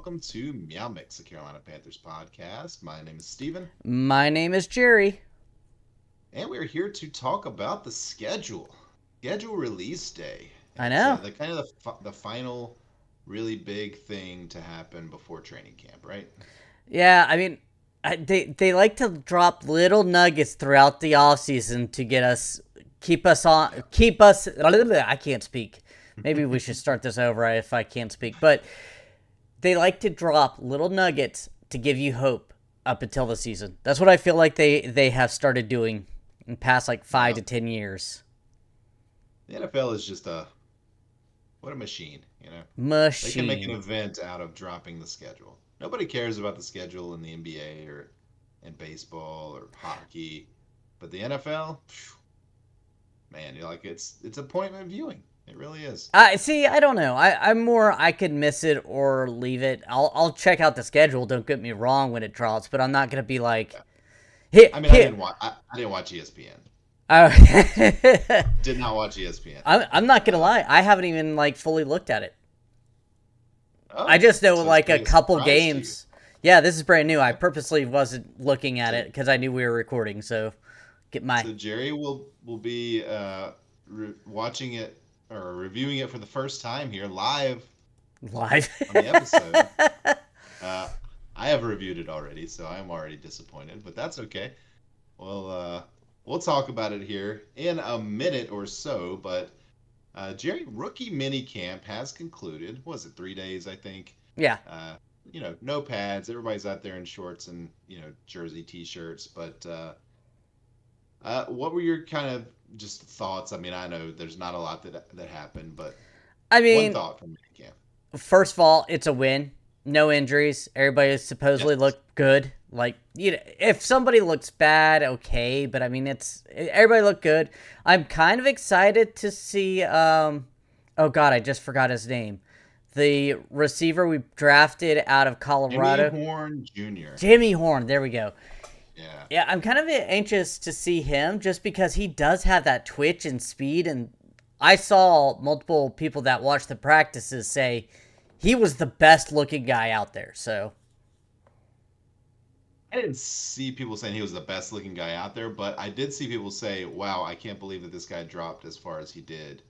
welcome to MeowMix, the Carolina Panthers podcast. My name is Steven, My name is Jerry. and we're here to talk about the schedule release day. I It's know. the kind of the final really big thing to happen before training camp, right? Yeah, I mean, they like to drop little nuggets throughout the off season to get us Yeah. keep us. I can't speak. Maybe we should start this over if I can't speak. But they like to drop little nuggets to give you hope up until the season. That's what I feel like they have started doing in past like five Yeah. to 10 years. The NFL is just what a machine. They can make an Machine. event out of dropping the schedule. Nobody cares about the schedule in the NBA or in baseball or hockey, but the NFL, phew, man, you're like it's appointment viewing. It really is. I see. I don't know. I'm more. I could miss it or leave it. I'll check out the schedule. Don't get me wrong when it drops, but I'm not gonna be like Yeah. hit I mean, hit. I didn't watch ESPN. Uh, Did not watch ESPN. I'm not gonna Uh, lie. I haven't even like fully looked at it. I oh, just know so it's like a coming as a couple surprise to you. games. Yeah, this is brand new. I Okay. purposely wasn't looking at So it because I knew we were recording. So get my so Jerry will be watching it or reviewing it for the first time here live live. on the episode. Uh, I have reviewed it already, so I'm already disappointed, but that's okay. We'll talk about it here in a minute or so. But Jerry, rookie mini camp has concluded. What was it 3 days? I think. Yeah. Uh, no pads. Everybody's out there in shorts and jersey t-shirts. But what were your kind of just thoughts? I mean, I know there's not a lot that happened, but I one mean, thought from mini camp. first of all, it's a win. No injuries. Everybody supposedly Yes. looked good. Like, if somebody looks bad, okay, but I mean, everybody looked good. I'm kind of excited to see. Oh God, I just forgot his name. The receiver we drafted out of Jimmy Colorado, Horn Jr. Jimmy Horn. There we go. Yeah. Yeah, I'm kind of anxious to see him just because he does have that twitch and speed, and I saw multiple people that watched the practices say he was the best looking guy out there. So I didn't see people saying he was the best looking guy out there, but I did see people say, "Wow, I can't believe that this guy dropped as far as he did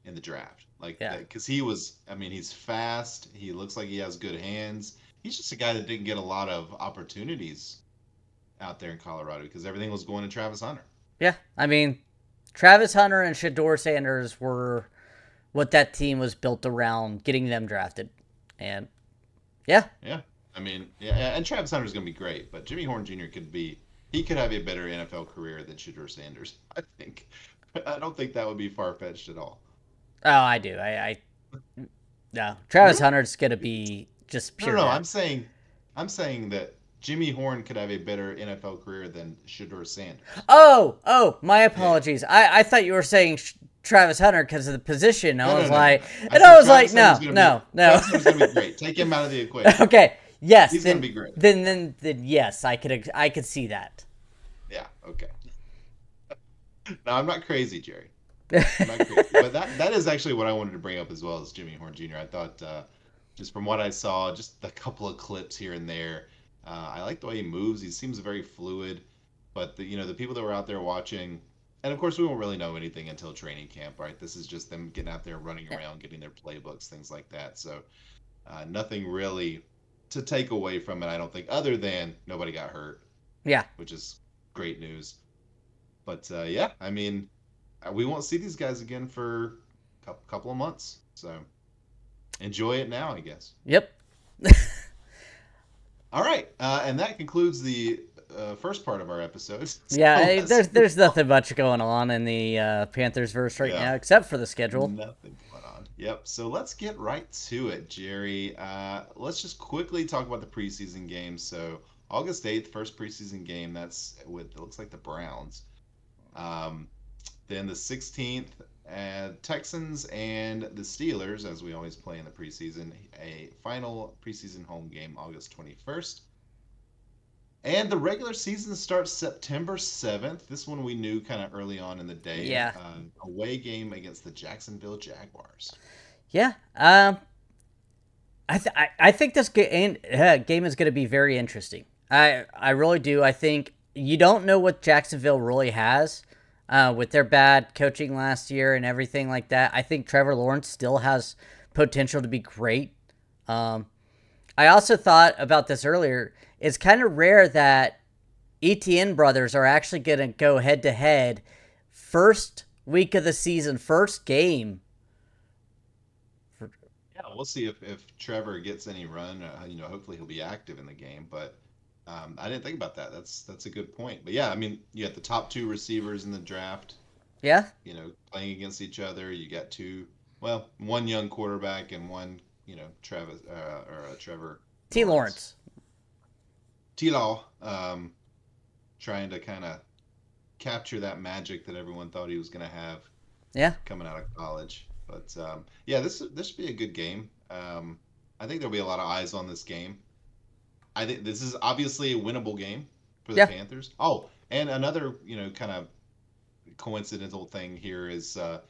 in the draft." Like yeah, that, because he was. I mean, he's fast. He looks like he has good hands. He's just a guy that didn't get a lot of opportunities out there in Colorado because everything was going to Travis Hunter. yeah. I mean, Travis Hunter and Shador Sanders were what that team was built around, getting them drafted, and yeah, Yeah, I mean, yeah, and Travis Hunter's going to be great, but Jimmy Horn Jr. He could have a better NFL career than Shador Sanders. I think. I don't think that would be far fetched at all. oh, I do. I no, Travis Really? Hunter's gonna be just No, no, pure no. depth. I'm saying that Jimmy Horn could have a better NFL career than Shador Sanders. Oh, my Yeah. apologies. I thought you were saying Travis Hunter because of the position. No, I no, was no, no, like, no. I and I said was like, no, no. Travis Hunter's gonna be great. Take him out of the equation. Okay, yes, He's gonna be great. then yes, I could see that. Yeah. Okay. No, I'm not crazy, Jerry. I'm not crazy. But that is actually what I wanted to bring up as well as Jimmy Horn Jr. I thought just from what I saw, just a couple of clips here and there, I like the way he moves. He seems very fluid. But the people that were out there watching, and of course we won't really know anything until training camp, right? This is just them getting out there, running around, getting their playbooks, things like that. So nothing really to take away from it, I don't think, other than nobody got hurt, Yeah. which is great news. But yeah, I mean, we won't see these guys again for a couple of months. So enjoy it now, I guess. Yep. All right, and that concludes the first part of our episode. Yeah. So let's There's nothing much going on in the Panthers verse right yeah, now except for the schedule. nothing going on. Yep. So let's get right to it, Jerry. Let's just quickly talk about the preseason games. So August 8th, first preseason game. That's with it looks like the Browns. Um, then the 16th, Texans and the Steelers, as we always play in the preseason, a final preseason home game August 21st. And the regular season starts September 7th. This one we knew kind of early on in the day. Yeah. Away game against the Jacksonville Jaguars. Yeah. I think this game is going to be very interesting. I really do. I think you don't know what Jacksonville really has with their bad coaching last year and everything like that. I think Trevor Lawrence still has potential to be great. Um, I also thought about this earlier. It's kind of rare that ETN brothers are actually going to go head to head first week of the season, first game. Yeah, we'll see if Trevor gets any run. Hopefully he'll be active in the game. But I didn't think about that. That's a good point. But yeah, I mean, you got the top two receivers in the draft. Yeah, Playing against each other. You got one young quarterback and one, Travis or Trevor T. Lawrence. Lawrence. T-Law, trying to kind of capture that magic that everyone thought he was going to have Yeah, coming out of college. But yeah, this should be a good game. I think there'll be a lot of eyes on this game. I think this is obviously a winnable game for the yeah. Panthers. Oh, and another kind of coincidental thing here is the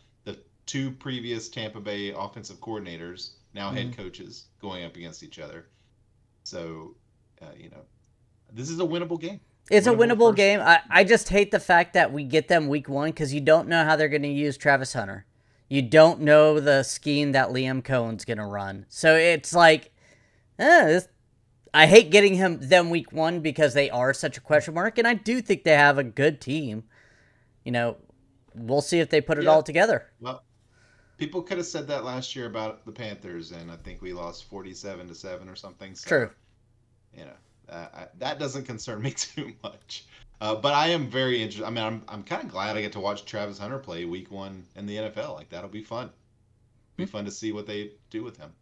two previous Tampa Bay offensive coordinators, now Mm-hmm. head coaches, going up against each other. So, this is a winnable game. It's a Winnable winnable first. game. I just hate the fact that we get them week one because you don't know how they're going to use Travis Hunter. You don't know the scheme that Liam Cohen's going to run. So it's like, I hate getting them week one because they are such a question mark, and I do think they have a good team. You know, we'll see if they put it Yeah. all together. Well, people could have said that last year about the Panthers, and I think we lost 47-7 or something. So, True. you know, that doesn't concern me too much. But I am very interested. I mean, I'm kind of glad I get to watch Travis Hunter play week one in the NFL. Like that'll be fun. Be fun to see what they do with him.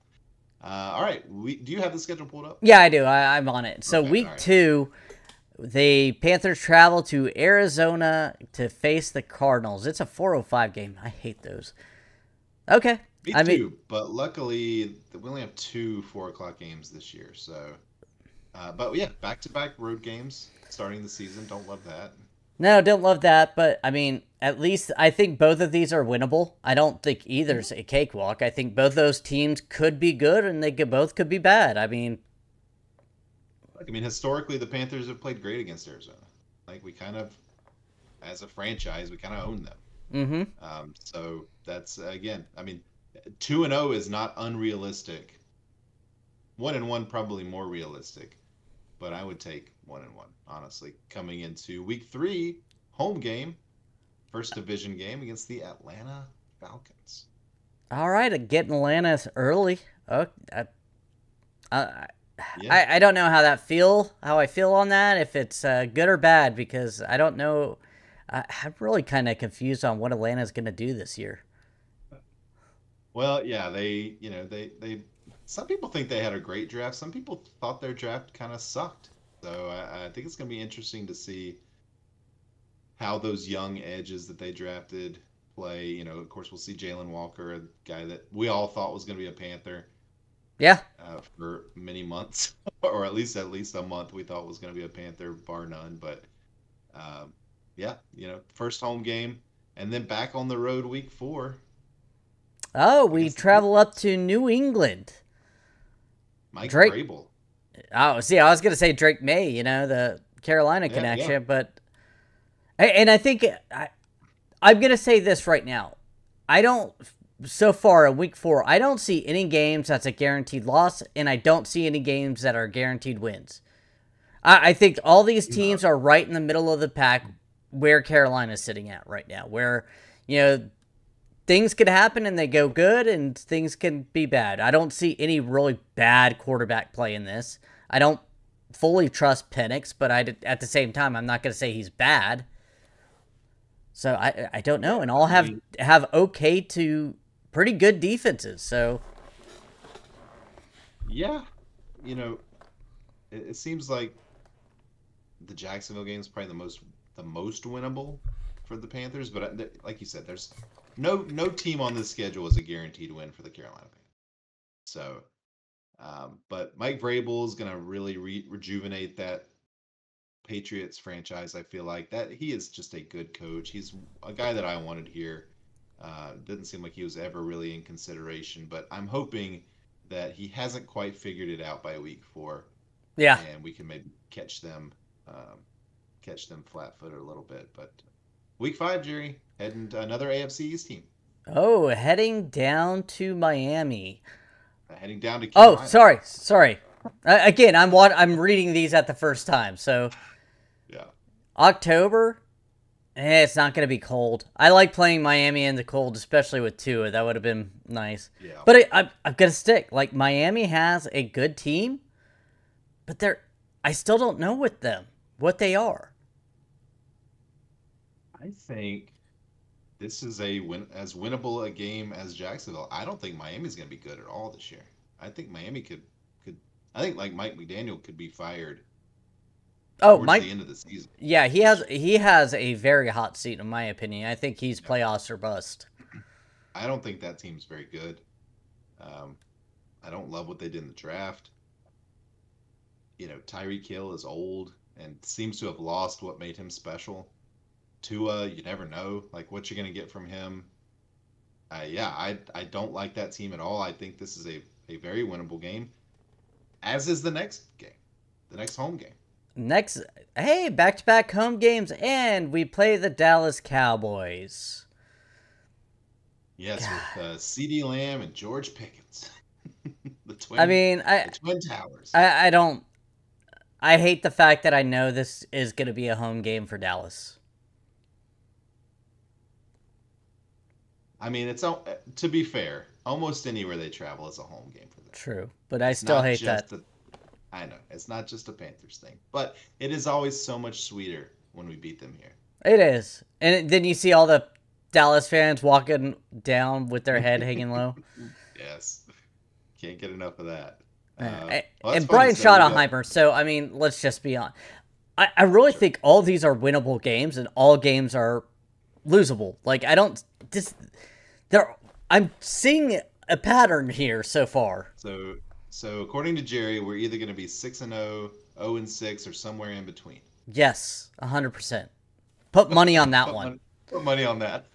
All right, do you have the schedule pulled up? Yeah, I do. I'm on it. So Okay, all week right. two, the Panthers travel to Arizona to face the Cardinals. It's a 4:05 game. I hate those. Okay. Me I mean, too. But luckily, we only have two 4 o'clock games this year. So, but yeah, back-to-back road games starting the season. Don't love that. no, don't love that, but I mean, at least I think both of these are winnable. I don't think either's Mhm. a cakewalk. I think both those teams could be good and both could be bad. I mean, Like, I mean, historically, the Panthers have played great against Arizona. Like we kind of, as a franchise, we kind of own them. mm-hmm. So that's again, I mean, 2-0 is not unrealistic. 1-1 probably more realistic, but I would take 1-1 honestly. Coming into week three, home game, first division game against the Atlanta Falcons. All right, getting Atlanta early. Oh, I, Yeah, I don't know how I feel on that, if it's good or bad, because I don't know. I'm really kind of confused on what Atlanta's going to do this year. well, yeah, they some people think they had a great draft. Some people thought their draft kind of sucked. So I think it's going to be interesting to see how those young edges that they drafted play. Of course, we'll see Jalen Walker, a guy that we all thought was going to be a Panther Yeah, for many months, or at least a month. We thought was going to be a Panther, bar none. But um, yeah, first home game, and then back on the road week four oh, we against the travel up Patriots. to New England. Mike Drake. Vrabel. Oh, see, I was gonna say Drake May. The Carolina Yeah, yeah. connection, but and I think I'm gonna say this right now. I don't. So far in week four, I don't see any games that's a guaranteed loss, and I don't see any games that are guaranteed wins. I think all these No. teams are right in the middle of the pack where Carolina's sitting at right now, where, you know, things could happen and they go good and things can be bad. I don't see any really bad quarterback play in this. I don't fully trust Penix, but at the same time, I'm not going to say he's bad. So I don't know, and all I mean, have okay to pretty good defenses. So yeah, you know, it seems like the Jacksonville game is probably the most winnable for the Panthers. But like you said, there's no team on this schedule is a guaranteed win for the Carolina Panthers. So, but Mike Vrabel is going to really rejuvenate that Patriots franchise. I feel like that he is just a good coach. He's a guy that I wanted here. Didn't seem like he was ever really in consideration, but I'm hoping that he hasn't quite figured it out by week 4, Yeah. and we can maybe catch them flat-footed a little bit. But week 5, Jerry, heading to another AFC East team, Oh, heading down to Miami. heading down to Oh, Carolina. sorry. Again, I'm reading these at the first time. So Yeah. October, it's not going to be cold. I like playing Miami in the cold, especially with Tua. That would have been nice. Yeah. But I'm going to stick. Like, Miami has a good team, but I still don't know what they are. I think this is as winnable a game as Jacksonville. I don't think Miami's going to be good at all this year. I think Miami could. I think like Mike McDaniel could be fired Oh, towards the end of the season. Yeah, he has a very hot seat in my opinion. I think he's playoffs or bust. I don't think that team's very good. I don't love what they did in the draft. Tyreek Hill is old and seems to have lost what made him special. Tua, you never know like what you're going to get from him. I don't like that team at all. I think this is a very winnable game, as is the next game, the next home game. Hey, back-to-back home games, and we play the Dallas Cowboys. Yes, God. With CeeDee Lamb and George Pickens. The Twin Towers. I hate the fact that I know this is going to be a home game for Dallas. I mean, to be fair, almost anywhere they travel is a home game for them. True, but I still hate that. I know, it's not just a Panthers thing, but it is always so much sweeter when we beat them here. It is. And then you see all the Dallas fans walking down with their head hanging low. Yes. Can't get enough of that. And Brian Schottenheimer, so, I mean, let's just be honest. I really think all these are winnable games, and all games are losable. Like, I'm seeing a pattern here so far. So according to Jerry, we're either going to be 6-0, 0-6, or somewhere in between. Yes, 100%. Put money on that one. Put money on that.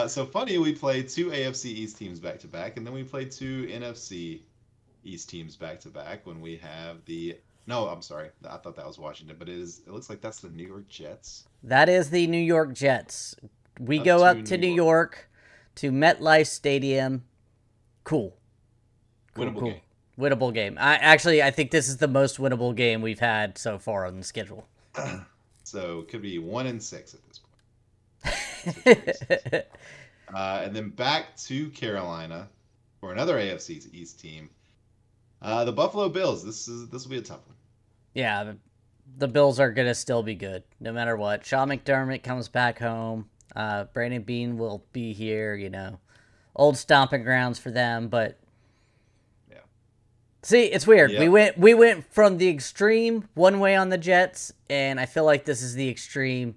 So funny, we played 2 AFC East teams back to back, and then we played 2 NFC East teams back to back when we have No, I'm sorry. I thought that was Washington, but it looks like that's the New York Jets. That is the New York Jets. We go up to New York to MetLife Stadium. Cool. Winnable game. Winnable game. I think this is the most winnable game we've had so far on the schedule. So it could be 1-6 at this point. And then back to Carolina for another AFC East team. The Buffalo Bills. This will be a tough one. Yeah, the Bills are gonna still be good no matter what. Sean McDermott comes back home. Brandon Beane will be here. Old stomping grounds for them, but. See, it's weird. Yep. We went from the extreme one way on the Jets, and I feel like this is the extreme.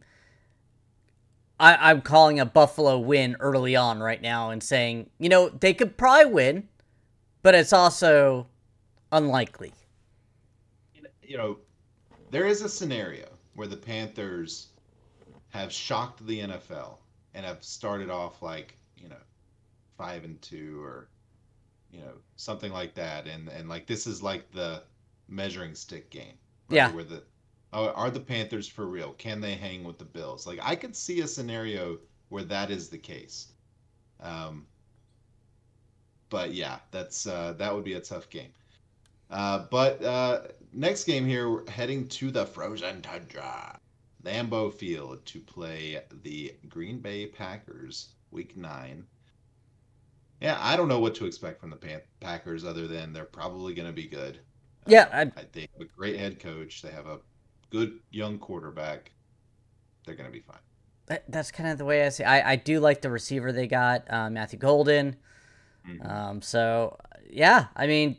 I'm calling a Buffalo win early on right now and saying, they could probably win, but it's also unlikely. There is a scenario where the Panthers have shocked the NFL and have started off like, 5-2 or something like that, and like this is like the measuring stick game. Right? Yeah. Where are the Panthers for real? Can they hang with the Bills? Like I could see a scenario where that is the case. But yeah, that would be a tough game. But next game here, we're heading to the frozen tundra, Lambeau Field, to play the Green Bay Packers, Week 9. Yeah, I don't know what to expect from the Packers other than they're probably going to be good. Yeah, I think a great head coach. They have a good young quarterback. They're going to be fine. That's kind of the way I see. I do like the receiver they got, Matthew Golden. Mm-hmm. So yeah, I mean,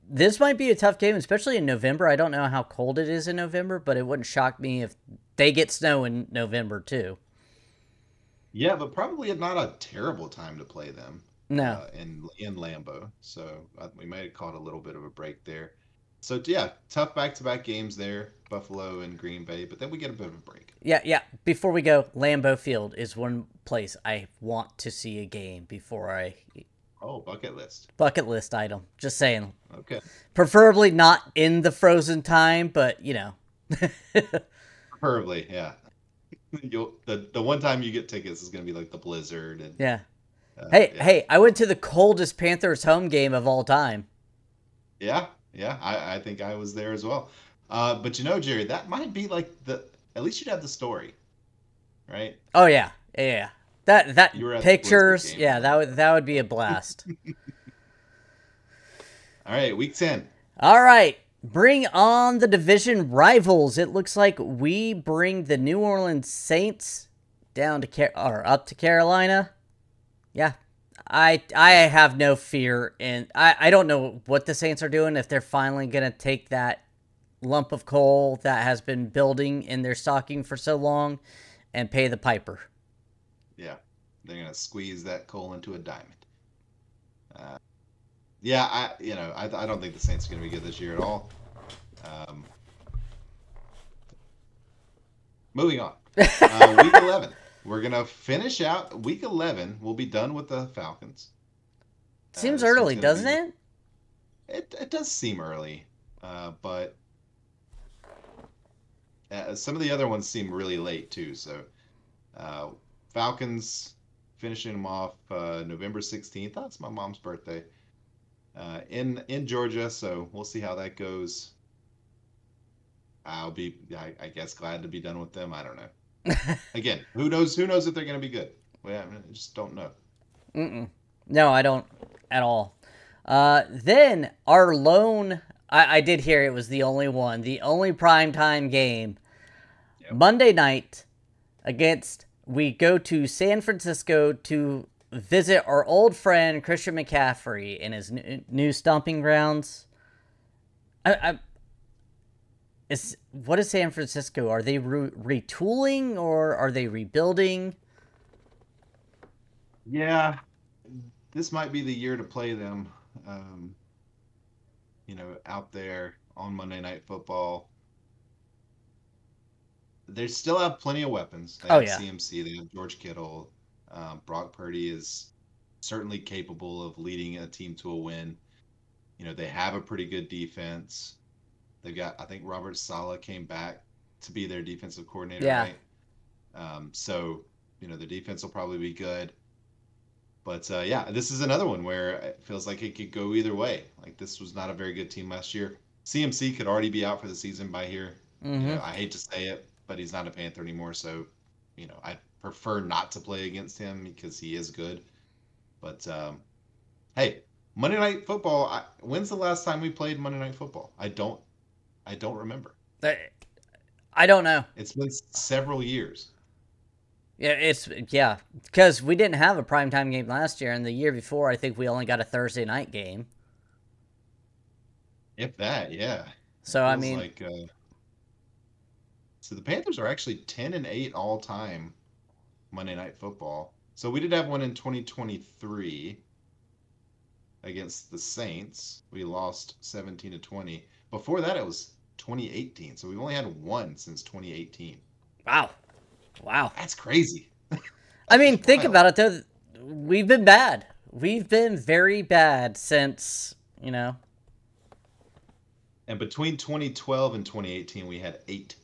this might be a tough game, especially in November. I don't know how cold it is in November, but it wouldn't shock me if they get snow in November too. Yeah, but probably not a terrible time to play them. No. In Lambeau. So we might have caught a little bit of a break there. So yeah, tough back-to-back games there, Buffalo and Green Bay, but then we get a bit of a break. Yeah. Before we go, Lambeau Field is one place I want to see a game before I Oh, bucket list. Bucket list item. Just saying. Okay. Preferably not in the frozen time, but you know. Preferably, yeah. The one time you get tickets is gonna be like the blizzard and Yeah. Hey, yeah. hey, I went to the coldest Panthers home game of all time. Yeah, yeah. I think I was there as well. But Jerry, that might be like the at least you'd have the story, right? Oh yeah. Yeah. That You were at the blizzard pictures, game yeah, and all that would be a blast. All right, week 10. All right. Bring on the division rivals. It looks like we bring the New Orleans Saints down to or up to Carolina. Yeah. I have no fear in I don't know what the Saints are doing, if they're finally going to take that lump of coal that has been building in their stocking for so long and pay the piper. Yeah, they're gonna squeeze that coal into a diamond. Uh, yeah, I don't think the Saints are gonna be good this year at all. Um, moving on. Week 11. We're gonna finish out week 11. We'll be done with the Falcons. Seems This one's early, gonna doesn't be. it? It does seem early, but some of the other ones seem really late too. So uh, Falcons finishing them off November 16th. That's my mom's birthday. In Georgia, so we'll see how that goes. I'll be, I guess, glad to be done with them. I don't know. Again, who knows? Who knows if they're going to be good? Well, I just don't know. Mm-mm. No, I don't at all. Then our lone, I did hear it was the only one, the only primetime game. Yep. Monday night we go to San Francisco to visit our old friend Christian McCaffrey in his new stomping grounds. What is San Francisco? Are they retooling or are they rebuilding? Yeah, this might be the year to play them. Um, out there on Monday Night Football. They still have plenty of weapons. They Oh have yeah. CMC. They have George Kittle. Brock Purdy is certainly capable of leading a team to a win. They have a pretty good defense. They've got, I think Robert Saleh came back to be their defensive coordinator, Yeah. right? So, the defense will probably be good. But yeah, this is another one where it feels like it could go either way. Like this was not a very good team last year. CMC could already be out for the season by here. Mm-hmm. I hate to say it, but he's not a Panther anymore. So, I prefer not to play against him because he is good. But hey, Monday Night Football. When's the last time we played Monday Night Football? I don't remember. I don't know. It's been several years. Yeah, because we didn't have a primetime game last year, and the year before, I think we only got a Thursday night game. If that, yeah. So I mean, like, so the Panthers are actually 10-8 all time Monday Night Football. So we did have one in 2023 against the Saints. We lost 17-20. Before that, it was 2018. So we've only had one since 2018. wow. That's crazy. I mean, think wild. about it though. We've been bad. We've been very bad since, And between 2012 and 2018, we had 8.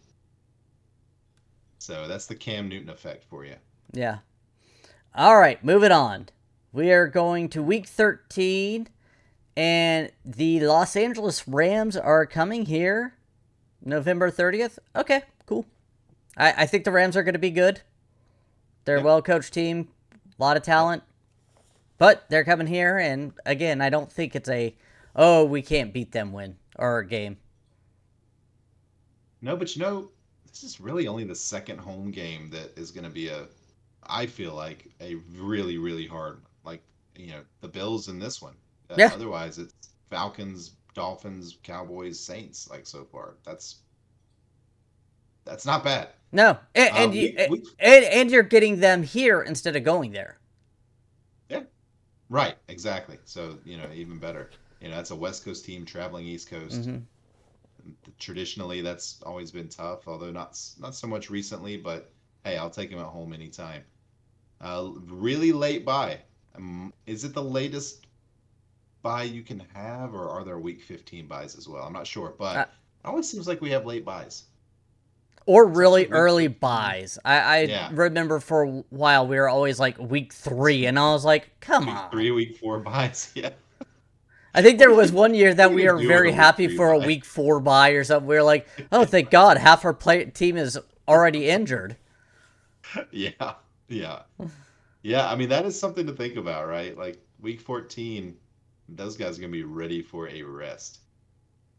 So that's the Cam Newton effect for you. Yeah. All right, moving on. We are going to week 13, and the Los Angeles Rams are coming here November 30th. Okay, cool. I think the Rams are going to be good. They're a well-coached team, a lot of talent. But they're coming here, and again, I don't think it's we can't beat them win or a game. No, but this is really only the second home game that is going to be I feel like a really, really hard, like, the Bills in this one. Yeah. Otherwise, it's Falcons, Dolphins, Cowboys, Saints, like so far. That's not bad. No, and you're getting them here instead of going there. Yeah, right, exactly. So, even better. That's a West Coast team traveling East Coast. Mm-hmm. Traditionally, that's always been tough, although not so much recently, but hey, I'll take him at home anytime. Really late bye. Is it the latest bye you can have, or are there week 15 buys as well? I'm not sure, but Uh, it always seems like we have late buys. or It's usually really week early 15. buys. I Yeah, remember for a while we were always like week 3, and I was like, come week on. 3, week 4 buys. Yeah. I think What there are was you one year what that are you we gonna were do with very a week happy 3 for a buy? week 4 buy or something. We were like, oh, thank God, half our team is already injured. Yeah, yeah, yeah. I mean, that is something to think about, right? Like week 14, those guys are gonna be ready for a rest.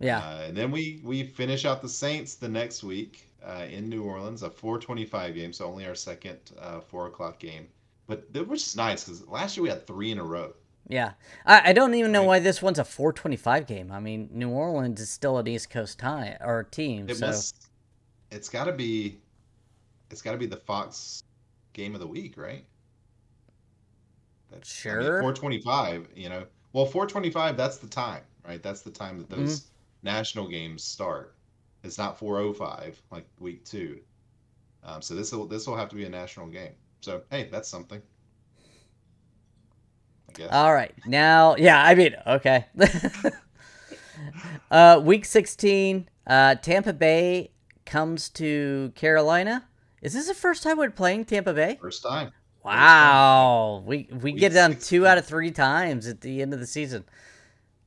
Yeah, And then we finish out the Saints the next week in New Orleans, a 4:25 game, so only our second 4 o'clock game. But which is nice because last year we had 3 in a row. yeah. I don't even know Right? why this one's a 4:25 game. I mean, New Orleans is still an East Coast time or team, It so must. It's got to be. It's got to be the Fox game of the week, right? That's. I mean, sure. 4:25. Well, 4:25. That's the time, right? That's the time that Mm-hmm. those national games start. It's not 4:05 like week 2. So this will have to be a national game. So hey, that's something, I guess. All right. Now, yeah, I mean, okay. Week 16, Tampa Bay comes to Carolina. Is this the first time we're playing Tampa Bay? First time. First time. Yep. Wow. We Week get it done 2 out 16. of 3 times at the end of the season.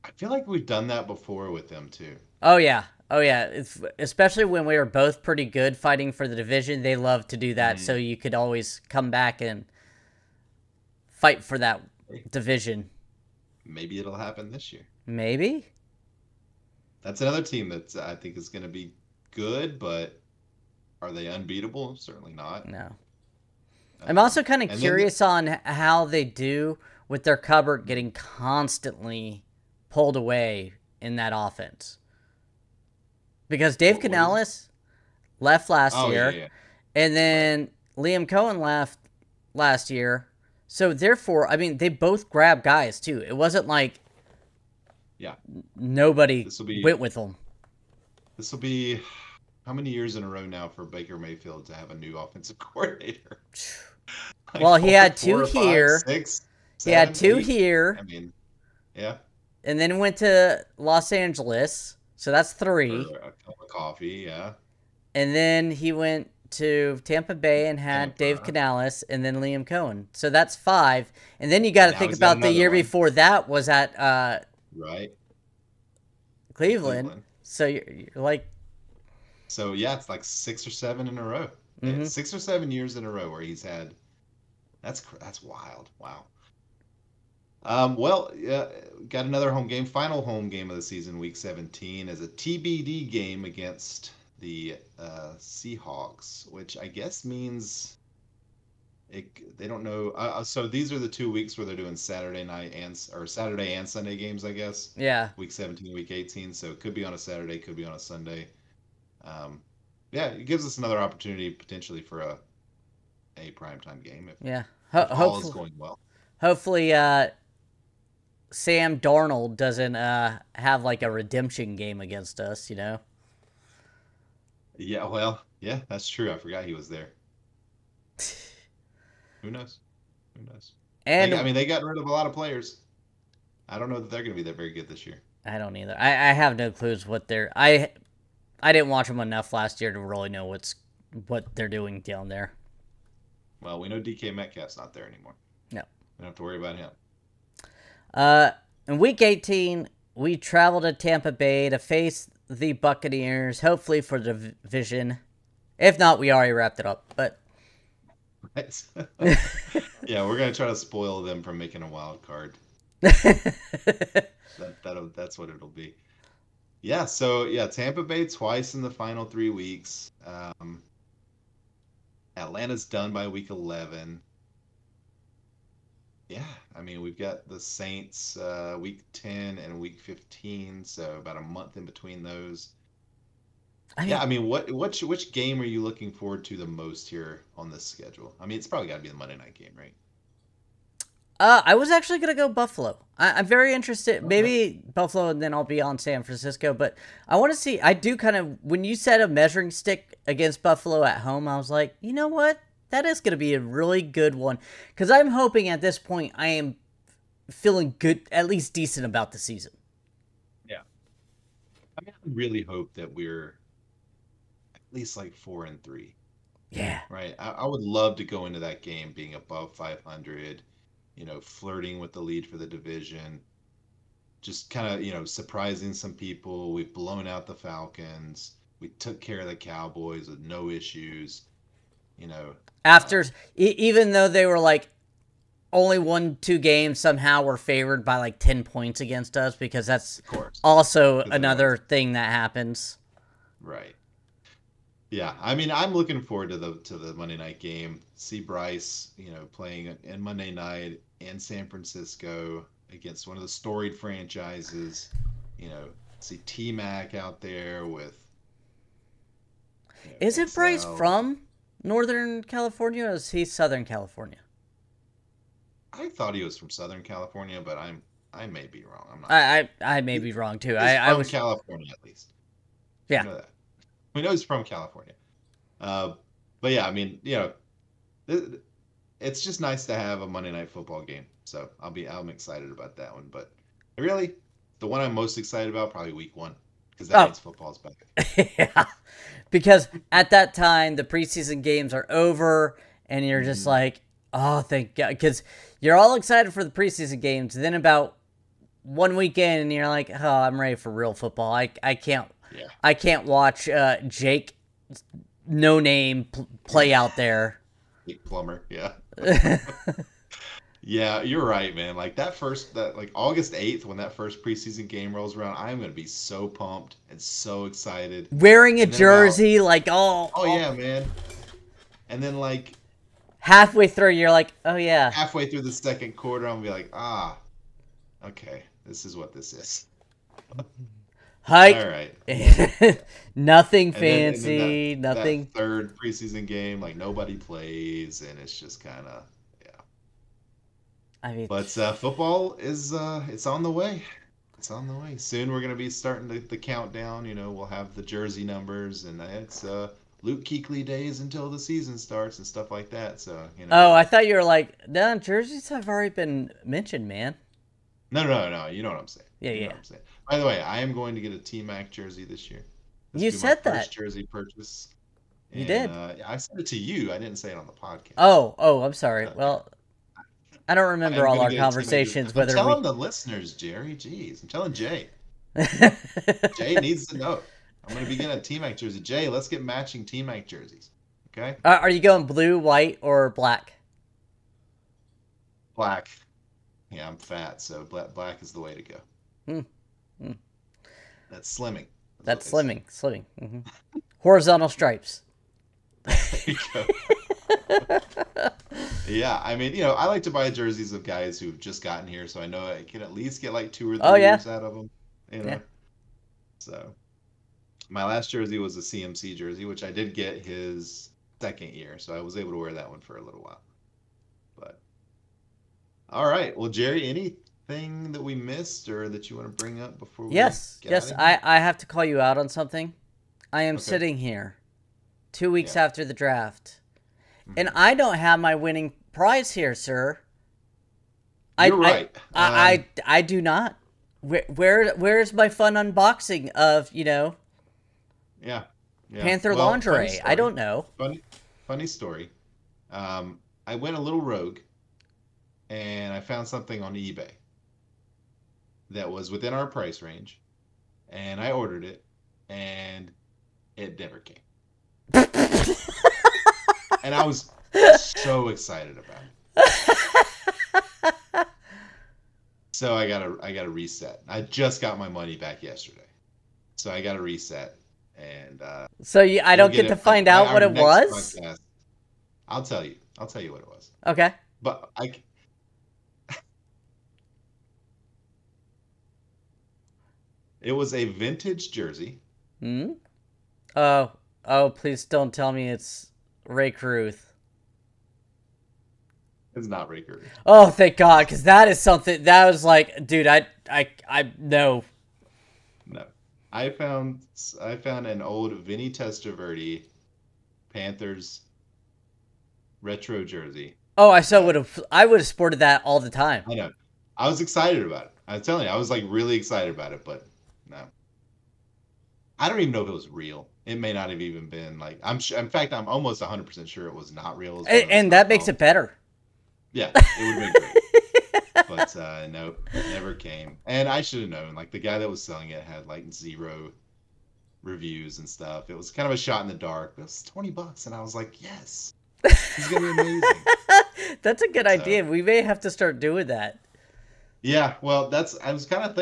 I feel like we've done that before with them too. Oh yeah. Oh yeah. It's especially when we were both pretty good fighting for the division. They love to do that so Mm. you could always come back and fight for that division. Maybe it'll happen this year. Maybe? That's another team that I think is going to be good, but are they unbeatable? Certainly not. No. I'm also kind of And then curious on how they do with their cupboard getting constantly pulled away in that offense. Because Dave what is it? Canales left last Oh yeah, year, yeah. and Right. then Liam Cohen left last year. So therefore, I mean, they both grabbed guys too. It wasn't like Yeah. nobody This will be went with them. this will be how many years in a row now for Baker Mayfield to have a new offensive coordinator? Like Well, he had four two or five, here. six, He had 7, two 8. here, I mean, yeah, and then went to Los Angeles. So that's for 3. a cup of coffee, yeah. And then he went to Tampa Bay and had Dave Tampa. Canales and then Liam Cohen. So that's 5. And then you got to Now think he's got about the another year one, before that was at right? In Cleveland. Cleveland. So you're like, So yeah, it's like 6 or 7 in a row. mm-hmm. 6 or 7 years in a row where he's had. That's wild. Wow. Well, yeah, got another home game. Final home game of the season, week 17, is a TBD game against the Seahawks, which I guess means they don't know. So these are the 2 weeks where they're doing Saturday night or Saturday and Sunday games, I guess. Yeah. Week 17, week 18. So it could be on a Saturday, could be on a Sunday. Um, yeah, it gives us another opportunity potentially for a primetime game Yeah. if all is Hopefully, going well. hopefully Sam Darnold doesn't have like a redemption game against us, you know? Yeah, well, yeah, that's true. I forgot he was there. Who knows? Who knows? I And mean, they got rid of a lot of players. I don't know that they're going to be that very good this year. I don't either. I have no clues what they're. I didn't watch them enough last year to really know what they're doing down there. Well, we know DK Metcalf's not there anymore. No. We don't have to worry about him. In week 18, we travel to Tampa Bay to face the Buccaneers, hopefully for the division. If not, we already wrapped it up. But Right? Yeah, we're going to try to spoil them from making a wild card. That's what it'll be. Yeah, so yeah, Tampa Bay twice in the final 3 weeks. Atlanta's done by week 11. Yeah, I mean, we've got the Saints week 10 and week 15, so about a month in between those. Yeah, I mean, which game are you looking forward to the most here on this schedule? I mean, it's probably got to be the Monday night game, right? I was actually going to go Buffalo. I'm very interested. Okay. Maybe Buffalo, and then I'll be on San Francisco. But I want to see. I do kind of. When you said a measuring stick against Buffalo at home, I was like, you know what? That is going to be a really good one. Because I'm hoping at this point I am feeling good, at least decent about the season. Yeah. I mean, I really hope that we're at least like 4-3. Yeah. Right. I would love to go into that game being above 500, flirting with the lead for the division, just kind of, surprising some people. We've blown out the Falcons. We took care of the Cowboys with no issues, you know. After, even though they were like only won 2 games, somehow were favored by like 10 points against us, because that's Of course. also another thing that happens. Right. Yeah, I mean, I'm looking forward to the Monday night game. See Bryce, playing in Monday night in San Francisco against one of the storied franchises. See T-Mac out there with. Isn't Bryce XL. from Northern California, or is he Southern California? I thought he was from Southern California, but I may be wrong. I'm not. I may be wrong too. He's I from was California at least. Yeah. We know that. We know he's from California. But yeah, I mean, it's just nice to have a Monday night football game. So I'm excited about that one. But really, the one I'm most excited about probably week 1, because that means football's back. Yeah, because at that time the preseason games are over, and you're just like, oh, thank God, because you're all excited for the preseason games. Then about 1 weekend, and you're like, oh, I'm ready for real football. I can't. Yeah. I can't watch Jake, no name, play out there. Jake Plummer, yeah. Yeah, you're right, man. Like that August 8th, when that first preseason game rolls around, I'm gonna be so pumped and so excited. Wearing a jersey, oh yeah, man. And then like halfway through, you're like, oh yeah. Halfway through the second quarter, I'm gonna be like, okay, this is what this is. Hike. All right. Nothing fancy. And then nothing. That third preseason game, like nobody plays, and it's just kind of I mean, but football is it's on the way. It's on the way. Soon we're gonna be starting the countdown. We'll have the jersey numbers, and it's Luke Kuechly days until the season starts and stuff like that. So Oh, I thought you were like, no, jerseys have already been mentioned, man. No. You know what I'm saying. Yeah, you know yeah. What I'm saying. By the way, I am going to get a T-Mac jersey this year. You said that. First jersey purchase. You did. I said it to you. I didn't say it on the podcast. Oh, I'm sorry. Well, I don't remember all our conversations. I'm telling the listeners, Jerry. Jeez, I'm telling Jay. Jay needs to know. I'm going to be getting a T-Mac jersey. Jay, let's get matching T-Mac jerseys. Okay. Are you going blue, white, or black? Black. Yeah, I'm fat, so black is the way to go. That's slimming. That's slimming. Mm-hmm. Horizontal stripes. There you go. Yeah, I mean, I like to buy jerseys of guys who've just gotten here, so I know I can at least get like 2 or 3 years out of them. Yeah. So, my last jersey was a CMC jersey, which I did get his second year, so I was able to wear that one for a little while. But, all right. Well, Jerry, anything that we missed or that you want to bring up before we Yes. get out of here? I have to call you out on something. I am sitting here 2 weeks after the draft, and I don't have my winning prize here, sir. You're right. I do not. Where's my fun unboxing of Yeah. Panther lingerie? I don't know. Funny story. I went a little rogue, and I found something on eBay that was within our price range, and I ordered it, and it never came. And I was so excited about it. So I gotta reset. I just got my money back yesterday, so I gotta reset. And so I don't get to find out what it was. Podcast, I'll tell you what it was. Okay. But it was a vintage jersey. Oh, please don't tell me it's Ray Caruth. It's not Ray Caruth. Oh, thank God, because that is something that was like, dude, I no. No, I found an old Vinny Testaverde Panthers retro jersey. Oh, I would have sported that all the time. I know. I was excited about it. I was telling you, I was like really excited about it, but no. I don't even know if it was real. It may not have even been like I'm sure. In fact, I'm almost 100% sure it was not real. It was one of those And that makes knockoffs. it better. Yeah, it would have been great. But nope, never came. And I should have known. Like the guy that was selling it had like zero reviews and stuff. It was kind of a shot in the dark. It was $20, and I was like, yes, he's gonna be amazing. That's a good So idea. We may have to start doing that. yeah, well, that's I was kind of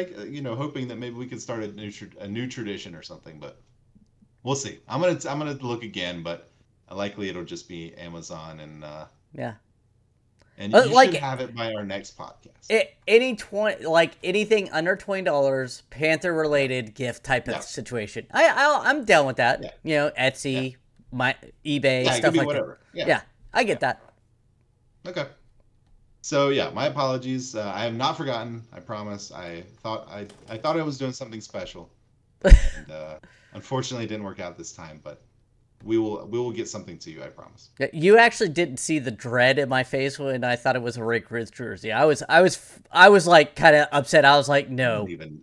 hoping that maybe we could start a new tradition or something, but we'll see. I'm gonna look again, but likely it'll just be Amazon Yeah. and you should Like have it by our next podcast. Anything under $20, Panther Yeah, related gift type of yeah, situation. I'm down with that. yeah, You know, yeah, Etsy, my eBay, yeah. It could stuff be like that. whatever. Yeah, Yeah, I yeah. get that. Okay. So yeah, my apologies. I have not forgotten. I promise. I thought I was doing something special, and unfortunately, it didn't work out this time. But we will get something to you. I promise. Yeah, you actually didn't see the dread in my face when I thought it was a Rick Riz jersey. I was like kind of upset. I was like, I don't no, even.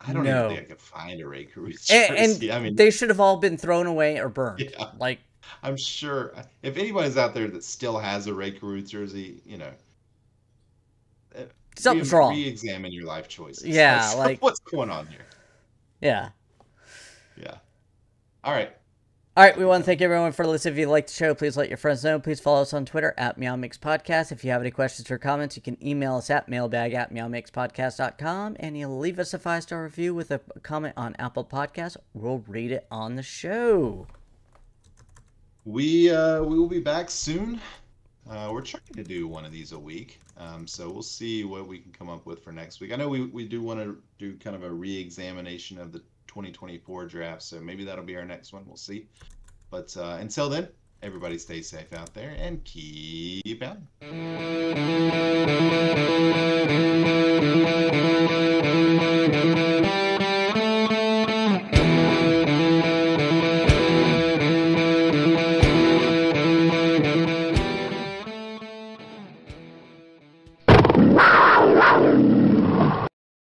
I don't even think no. I could find a Ray Cruz And jersey. I mean, they should have all been thrown away or burned. yeah, Like I'm sure if anybody's out there that still has a Ray Cruz jersey, uh, something's wrong. re-examine your life choices. Like, Yeah, so like what's going on here? yeah. Yeah. All right. All right, we want to thank everyone for listening. If you like the show, please let your friends know. Please follow us on Twitter at MeowMix Podcast. If you have any questions or comments, you can email us at mailbag@meowmixpodcast.com, and you'll leave us a 5-star review with a comment on Apple Podcasts. We'll read it on the show. We will be back soon. We're trying to do one of these a week, so we'll see what we can come up with for next week. I know we do want to do kind of a re-examination of the 2024 draft, so maybe that'll be our next one. We'll see. But until then, everybody stay safe out there and keep out.